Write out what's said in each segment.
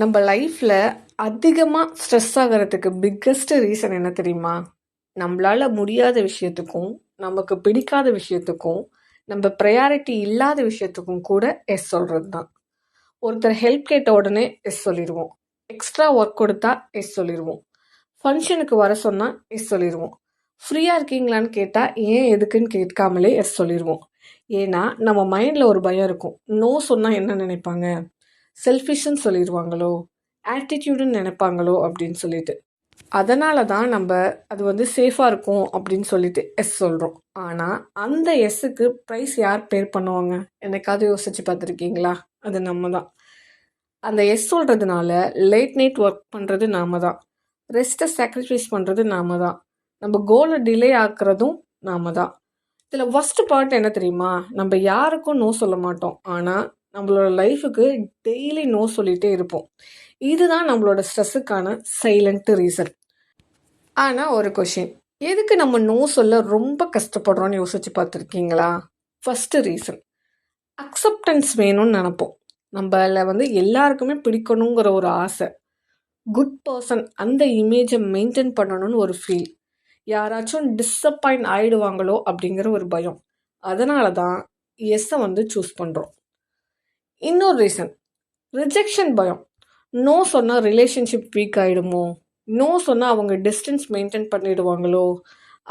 நம்ம லைஃப்பில் அதிகமாக ஸ்ட்ரெஸ் ஆகிறதுக்கு பிக்கஸ்ட் ரீசன் என்ன தெரியுமா? நம்மளால் முடியாத விஷயத்துக்கும், நமக்கு பிடிக்காத விஷயத்துக்கும், நம்ம ப்ரையாரிட்டி இல்லாத விஷயத்துக்கும் கூட எஸ் சொல்கிறது தான். ஒருத்தர் ஹெல்ப் கேட்ட உடனே எஸ் சொல்லிடுவோம். எக்ஸ்ட்ரா ஒர்க் கொடுத்தா எஸ் சொல்லிடுவோம். ஃபங்க்ஷனுக்கு வர சொன்னால் எஸ் சொல்லிடுவோம். ஃப்ரீயாக இருக்கீங்களான்னு கேட்டால் ஏன் எதுக்குன்னு கேட்காமலே எஸ் சொல்லிடுவோம். ஏன்னா நம்ம மைண்டில் ஒரு பயம் இருக்கும். நோ சொன்னால் என்ன நினைப்பாங்க? செல்ஃபிஷ்ன்னு சொல்லிடுவாங்களோ, ஆட்டிடியூடுன்னு நினைப்பாங்களோ அப்படின்னு சொல்லிட்டு. அதனால தான் நம்ம அது சேஃபாக இருக்கும் அப்படின்னு சொல்லிட்டு எஸ் சொல்கிறோம். ஆனால் அந்த எஸ்ஸுக்கு ப்ரைஸ் யார் பேர் பண்ணுவாங்க? என்னைக்காவது யோசிச்சு பார்த்துருக்கீங்களா? அது நம்ம தான். அந்த எஸ் சொல்கிறதுனால லேட் நைட் ஒர்க் பண்ணுறது நாம தான். ரெஸ்ட்டை சாக்ரிஃபைஸ் பண்ணுறது நாம தான். நம்ம கோலை டிலே ஆக்குறதும் நாம தான். இதில் ஃபஸ்ட்டு பார்ட் என்ன தெரியுமா? நம்ம யாருக்கும் நோ சொல்ல மாட்டோம். ஆனால் நம்மளோட லைஃபுக்கு டெய்லி நோ சொல்லிகிட்டே இருப்போம். இதுதான் நம்மளோட ஸ்ட்ரெஸ்ஸுக்கான சைலண்ட் ரீசன். ஆனால் ஒரு கொஷின், எதுக்கு நம்ம நோ சொல்ல ரொம்ப கஷ்டப்படுறோன்னு யோசிச்சு பார்த்துருக்கீங்களா? ஃபஸ்ட்டு ரீசன், அக்செப்டன்ஸ் வேணும்னு நினப்போம். நம்மள எல்லாருக்குமே பிடிக்கணுங்கிற ஒரு ஆசை, குட் பர்சன் அந்த இமேஜை மெயின்டைன் பண்ணணும்னு ஒரு ஃபீல், யாராச்சும் டிஸப்பாயிண்ட் ஆகிடுவாங்களோ அப்படிங்கிற ஒரு பயம். அதனால தான் எஸ்ஸை சூஸ் பண்ணுறோம். இன்னொரு ரீசன், ரிஜெக்ஷன் பயம். நோ சொன்னால் ரிலேஷன்ஷிப் வீக் ஆகிடுமோ, நோ சொன்னால் அவங்க டிஸ்டன்ஸ் மெயின்டைன் பண்ணிடுவாங்களோ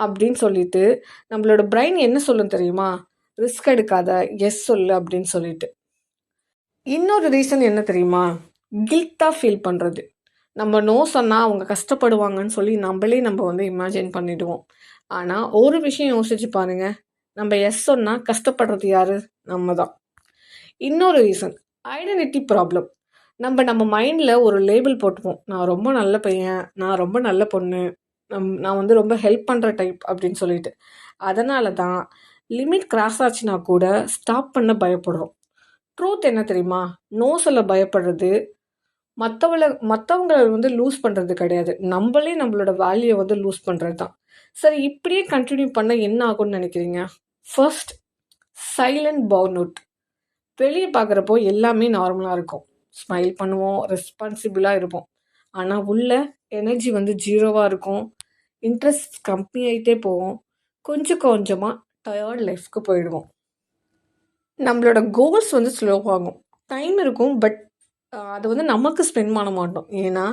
அப்படின்னு சொல்லிட்டு நம்மளோட பிரெயின் என்ன சொல்லும் தெரியுமா? ரிஸ்க் எடுக்காத, எஸ் சொல்லு அப்படின்னு சொல்லிட்டு. இன்னொரு ரீசன் என்ன தெரியுமா? கில்ட்டாக ஃபீல் பண்ணுறது. நம்ம நோ சொன்னால் அவங்க கஷ்டப்படுவாங்கன்னு சொல்லி நம்ம இமேஜின் பண்ணிடுவோம். ஆனால் ஒரு விஷயம் யோசிச்சு பாருங்க, நம்ம எஸ் சொன்னால் கஷ்டப்படுறது யாரு? நம்ம தான். இன்னொரு ரீசன், ஐடென்டிட்டி ப்ராப்ளம். நம்ம மைண்டில் ஒரு லேபிள் போட்டுப்போம். நான் ரொம்ப நல்ல பையன், நான் ரொம்ப நல்ல பொண்ணு, நான் ரொம்ப ஹெல்ப் பண்ணுற டைப் அப்படின்னு சொல்லிட்டு. அதனால தான் லிமிட் கிராஸ் ஆச்சுன்னா கூட ஸ்டாப் பண்ண பயப்படுறோம். ட்ரூத் என்ன தெரியுமா? நோ சொல்ல பயப்படுறது மற்றவங்களை லூஸ் பண்ணுறது கிடையாது, நம்மளோட வேல்யூவை லூஸ் பண்ணுறது தான். சரி, இப்படியே கண்டினியூ பண்ண என்ன ஆகும்னு நினைக்கிறீங்க? First, silent burn out. வெளியே பார்க்குறப்போ எல்லாமே நார்மலாக இருக்கும், ஸ்மைல் பண்ணுவோம், ரெஸ்பான்சிபிளாக இருப்போம். ஆனால் உள்ள எனர்ஜி ஜீரோவாக இருக்கும், இன்ட்ரெஸ்ட் கம்மியாகிட்டே போவோம், கொஞ்சம் கொஞ்சமாக டயர்ட் லைஃப்க்கு போயிடுவோம். நம்மளோட கோல்ஸ் ஸ்லோவாகும். டைம் இருக்கும், பட் அதை நமக்கு ஸ்பெண்ட் பண்ண மாட்டோம். ஏன்னா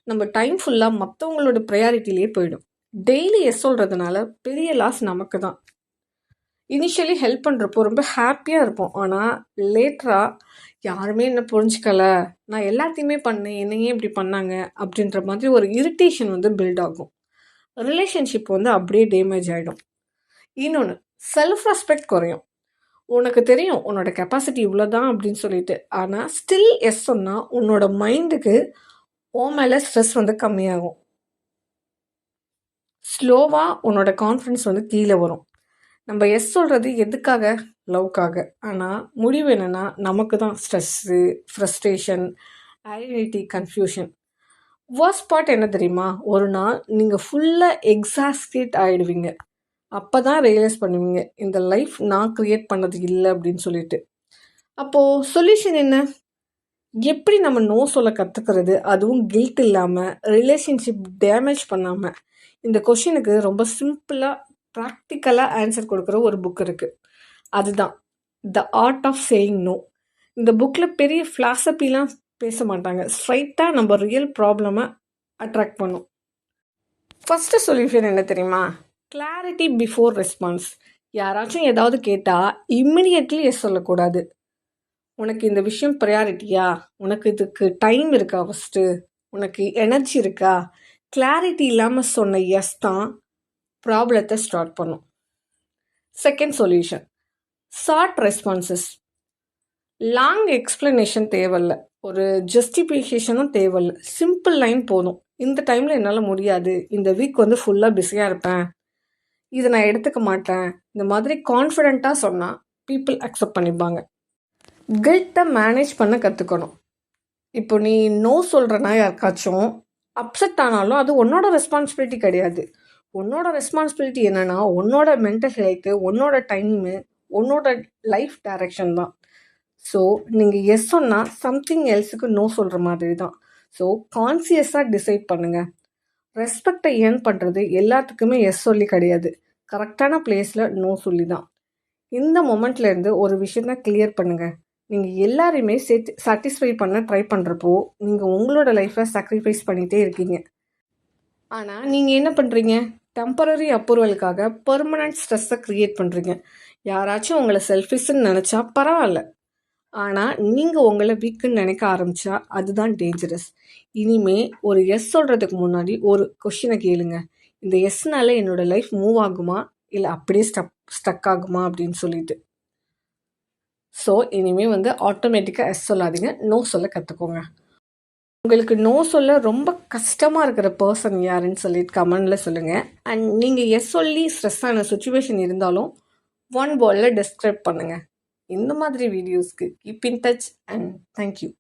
நம்ம டைம் ஃபுல்லாக மற்றவங்களோட ப்ரையாரிட்டிலேயே போயிடும். டெய்லி எஸ் சொல்கிறதுனால பெரிய லாஸ் நமக்கு தான். இனிஷியலி ஹெல்ப் பண்ணுறப்போ ரொம்ப ஹாப்பியாக இருப்போம். ஆனால் லேட்டராக யாருமே என்ன புரிஞ்சுக்கல, நான் எல்லாத்தையுமே பண்ணேன், என்னையே இப்படி பண்ணாங்க அப்படின்ற மாதிரி ஒரு இரிட்டேஷன் பில்ட் ஆகும். ரிலேஷன்ஷிப் அப்படியே டேமேஜ் ஆகிடும். இன்னொன்று, செல்ஃப் ரெஸ்பெக்ட் குறையும். உனக்கு தெரியும் உன்னோட கெப்பாசிட்டி இவ்வளோதான் அப்படின்னு சொல்லிட்டு, ஆனால் ஸ்டில் எஸ் சொன்னால் உன்னோட மைண்டுக்கு உன் மேலே ஸ்ட்ரெஸ் கம்மியாகும். ஸ்லோவாக உன்னோட கான்ஃபிடன்ஸ் கீழே வரும். நம்ம எஸ் சொல்கிறது எதுக்காக? லவ்க்காக. ஆனால் முடிவு என்னென்னா நமக்கு தான் stress, frustration, identity confusion. Worst part என்ன தெரியுமா? ஒரு நாள் நீங்கள் ஃபுல்லாக எக்ஸாஸ்டேட் ஆகிடுவீங்க. அப்போ தான் ரியலைஸ் பண்ணுவீங்க, இந்த லைஃப் நான் க்ரியேட் பண்ணது இல்லை அப்படின்னு சொல்லிட்டு. அப்போது சொல்யூஷன் என்ன? எப்படி நம்ம நோ சொல்ல கற்றுக்கிறது, அதுவும் கில்ட் இல்லாமல், ரிலேஷன்ஷிப் டேமேஜ் பண்ணாமல்? இந்த கொஷினுக்கு ரொம்ப சிம்பிளாக ப்ராக்டிக்கலாக ஆன்சர் கொடுக்குற ஒரு புக் இருக்குது. அதுதான் the art of saying no. இந்த புக்கில் பெரிய ஃபிலாசபிலாம் பேச மாட்டாங்க, ஸ்ட்ரைட்டாக நம்ம ரியல் ப்ராப்ளமை அட்ராக்ட் பண்ணும். ஃபஸ்ட்டு சொல்யூஷன் என்ன தெரியுமா? Clarity before response. யாராச்சும் ஏதாவது கேட்டால் இம்மிடியட்லி எஸ் சொல்லக்கூடாது. உனக்கு இந்த விஷயம் ப்ரையாரிட்டியா? உனக்கு இதுக்கு டைம் இருக்கா? ஃபஸ்ட்டு உனக்கு எனர்ஜி இருக்கா? கிளாரிட்டி இல்லாமல் சொன்ன எஸ் தான் ப்ராப்ளத்தை ஸ்டார்ட் பண்ணும். Second solution, short responses. Long explanation தேவையில்ல, ஒரு ஜஸ்டிஃபிகேஷனும் தேவையில்ல, சிம்பிள் லைன் போதும். இந்த டைமில் என்னால் முடியாது, இந்த வீக் ஃபுல்லாக பிஸியாக இருப்பேன், இதை நான் எடுத்துக்க மாட்டேன், இந்த மாதிரி கான்ஃபிடெண்ட்டாக சொன்னால் பீப்புள் அக்செப்ட் பண்ணிப்பாங்க. கில்ட்டை மேனேஜ் பண்ண கற்றுக்கணும். இப்போ நீ நோ சொல்கிறனா யாருக்காச்சும் அப்செட் ஆனாலும் அது உன்னோட ரெஸ்பான்சிபிலிட்டி கிடையாது. உன்னோட ரெஸ்பான்சிபிலிட்டி என்னென்னா உன்னோட மென்டல் ஹெல்த்து, உன்னோட டைமு, உன்னோட லைஃப் டைரக்ஷன் தான். ஸோ நீங்கள் எஸ் சொன்னால் சம்திங் எல்ஸுக்கு நோ சொல்கிற மாதிரி தான். ஸோ கான்சியஸாக டிசைட் பண்ணுங்கள். ரெஸ்பெக்டை ஏர்ன் பண்ணுறது எல்லாத்துக்குமே எஸ் சொல்லி கிடையாது, கரெக்டான பிளேஸில் நோ சொல்லி தான். இந்த மொமெண்ட்லேருந்து ஒரு விஷயத்த கிளியர் பண்ணுங்கள். நீங்கள் எல்லாரையுமே சாட்டிஸ்ஃபை பண்ண ட்ரை பண்ணுறப்போ நீங்கள் உங்களோட லைஃப்பை சாக்ரிஃபைஸ் பண்ணிகிட்டே இருக்கீங்க. ஆனால் நீங்கள் என்ன பண்ணுறீங்க? டெம்பரரி அப்ரூவலுக்காக பெர்மனன்ட் ஸ்ட்ரெஸ்ஸை க்ரியேட் பண்ணுறீங்க. யாராச்சும் உங்களை செல்ஃபிஷ்ன்னு நினச்சா பரவாயில்ல, ஆனால் நீங்கள் உங்களை வீக்குன்னு நினைக்க ஆரம்பித்தா அதுதான் டேஞ்சரஸ். இனிமே ஒரு எஸ் சொல்கிறதுக்கு முன்னாடி ஒரு கொஷினை கேளுங்க. இந்த எஸ்னால் என்னோடய லைஃப் மூவ் ஆகுமா இல்லை அப்படியே ஸ்டக் ஆகுமா அப்படின்னு சொல்லிட்டு. ஸோ இனிமேல் ஆட்டோமேட்டிக்காக எஸ் சொல்லாதீங்க, நோ சொல்ல கற்றுக்கோங்க. உங்களுக்கு நோ சொல்ல ரொம்ப கஷ்டமாக இருக்கிற பர்சன் யாருன்னு சொல்லிட்டு கமெண்டில் சொல்லுங்கள். அண்ட் நீங்கள் எஸ் சொல்லி ஸ்ட்ரெஸ் ஆன சுச்சுவேஷன் இருந்தாலும் ஒன் வேர்டில் டிஸ்கிரைப் பண்ணுங்கள். இந்த மாதிரி வீடியோஸ்க்கு keep in touch and thank you.